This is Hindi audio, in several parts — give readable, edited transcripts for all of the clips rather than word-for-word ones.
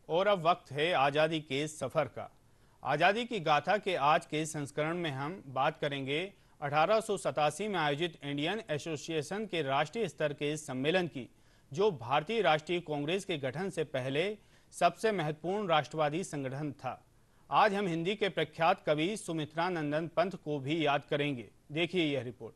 और अब वक्त है आज़ादी के सफ़र का। आज़ादी की गाथा के आज के संस्करण में हम बात करेंगे 1887 में आयोजित इंडियन एसोसिएशन के राष्ट्रीय स्तर के सम्मेलन की, जो भारतीय राष्ट्रीय कांग्रेस के गठन से पहले सबसे महत्वपूर्ण राष्ट्रवादी संगठन था। आज हम हिंदी के प्रख्यात कवि सुमित्रा नंदन पंत को भी याद करेंगे। देखिए यह रिपोर्ट।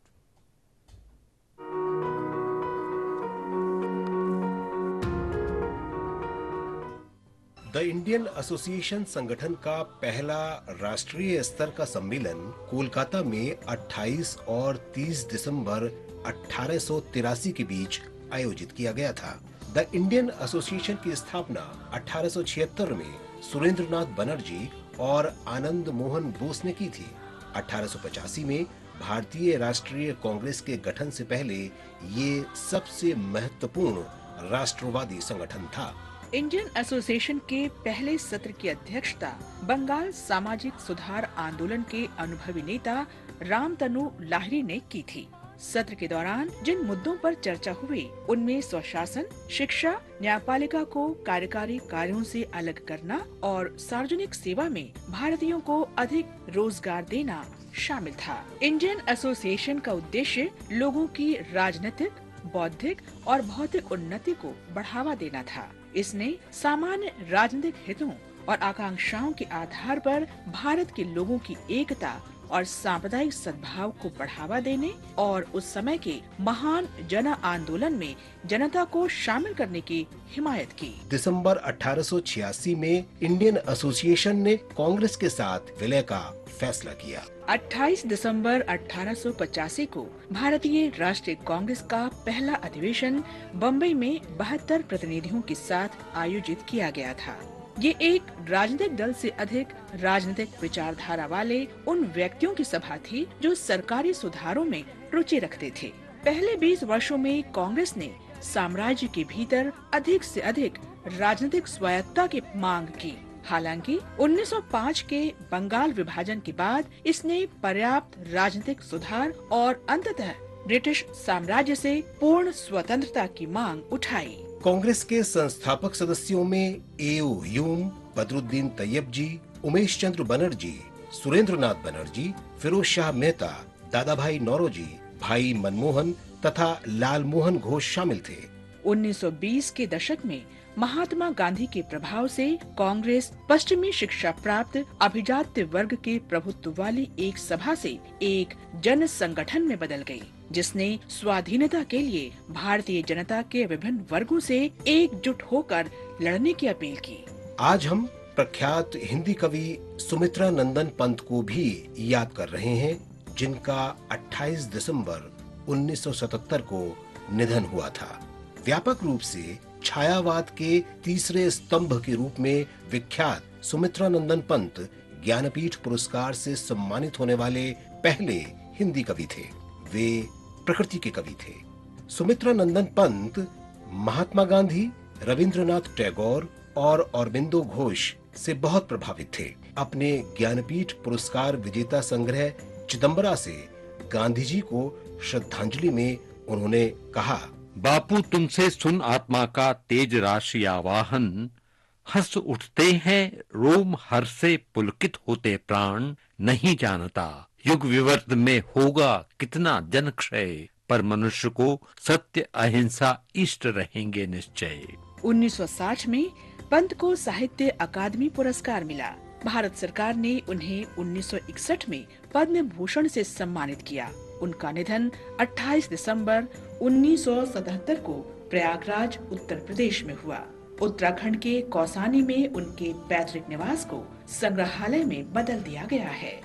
द इंडियन एसोसिएशन संगठन का पहला राष्ट्रीय स्तर का सम्मेलन कोलकाता में 28 और 30 दिसंबर 1883 के बीच आयोजित किया गया था। द इंडियन एसोसिएशन की स्थापना 1876 में सुरेंद्रनाथ बनर्जी और आनंद मोहन बोस ने की थी। 1885 में भारतीय राष्ट्रीय कांग्रेस के गठन से पहले ये सबसे महत्वपूर्ण राष्ट्रवादी संगठन था। इंडियन एसोसिएशन के पहले सत्र की अध्यक्षता बंगाल सामाजिक सुधार आंदोलन के अनुभवी नेता रामतनु लाहिरी ने की थी। सत्र के दौरान जिन मुद्दों पर चर्चा हुई उनमें स्वशासन, शिक्षा, न्यायपालिका को कार्यकारी कार्यों से अलग करना और सार्वजनिक सेवा में भारतीयों को अधिक रोजगार देना शामिल था। इंडियन एसोसिएशन का उद्देश्य लोगों की राजनीतिक, बौद्धिक और भौतिक उन्नति को बढ़ावा देना था। इसने सामान्य राजनीतिक हितों और आकांक्षाओं के आधार पर भारत के लोगों की एकता और सांप्रदायिक सद्भाव को बढ़ावा देने और उस समय के महान जन आंदोलन में जनता को शामिल करने की हिमायत की। दिसंबर 1886 में इंडियन एसोसिएशन ने कांग्रेस के साथ विलय का फैसला किया। 28 दिसंबर 1885 को भारतीय राष्ट्रीय कांग्रेस का पहला अधिवेशन बम्बई में 72 प्रतिनिधियों के साथ आयोजित किया गया था। ये एक राजनीतिक दल से अधिक राजनीतिक विचारधारा वाले उन व्यक्तियों की सभा थी जो सरकारी सुधारों में रुचि रखते थे। पहले 20 वर्षों में कांग्रेस ने साम्राज्य के भीतर अधिक से अधिक राजनीतिक स्वायत्तता की मांग की। हालांकि 1905 के बंगाल विभाजन के बाद इसने पर्याप्त राजनीतिक सुधार और अंततः ब्रिटिश साम्राज्य से पूर्ण स्वतंत्रता की मांग उठाई। कांग्रेस के संस्थापक सदस्यों में एओ ह्यूम, बदरुद्दीन तैयब जी, उमेश चंद्र बनर्जी, सुरेंद्रनाथ बनर्जी, फिरोज शाह मेहता, दादा भाई नौरोजी, भाई मनमोहन तथा लाल मोहन घोष शामिल थे। 1920 के दशक में महात्मा गांधी के प्रभाव से कांग्रेस पश्चिमी शिक्षा प्राप्त अभिजात्य वर्ग के प्रभुत्व वाली एक सभा से एक जन संगठन में बदल गई, जिसने स्वाधीनता के लिए भारतीय जनता के विभिन्न वर्गों से एकजुट होकर लड़ने की अपील की। आज हम प्रख्यात हिंदी कवि सुमित्रा नंदन पंत को भी याद कर रहे हैं, जिनका 28 दिसंबर 1977 को निधन हुआ था। व्यापक रूप से छायावाद के तीसरे स्तंभ के रूप में विख्यात सुमित्रा नंदन पंत ज्ञानपीठ पुरस्कार से सम्मानित होने वाले पहले हिंदी कवि थे। वे प्रकृति के कवि थे। सुमित्रा नंदन पंत महात्मा गांधी, रविंद्रनाथ टैगोर और अरबिंदो घोष से बहुत प्रभावित थे। अपने ज्ञानपीठ पुरस्कार विजेता संग्रह चिदंबरा से गांधी जी को श्रद्धांजलि में उन्होंने कहा, बापू तुमसे सुन आत्मा का तेज राशि आवाहन, हंस उठते हैं रोम हर्ष से पुलकित होते प्राण, नहीं जानता युग विवर्त में होगा कितना जन क्षय, पर मनुष्य को सत्य अहिंसा इष्ट रहेंगे निश्चय। 1960 में पंत को साहित्य अकादमी पुरस्कार मिला। भारत सरकार ने उन्हें 1961 में पद्म भूषण से सम्मानित किया। उनका निधन 28 दिसंबर 1977 को प्रयागराज, उत्तर प्रदेश में हुआ। उत्तराखंड के कौसानी में उनके पैतृक निवास को संग्रहालय में बदल दिया गया है।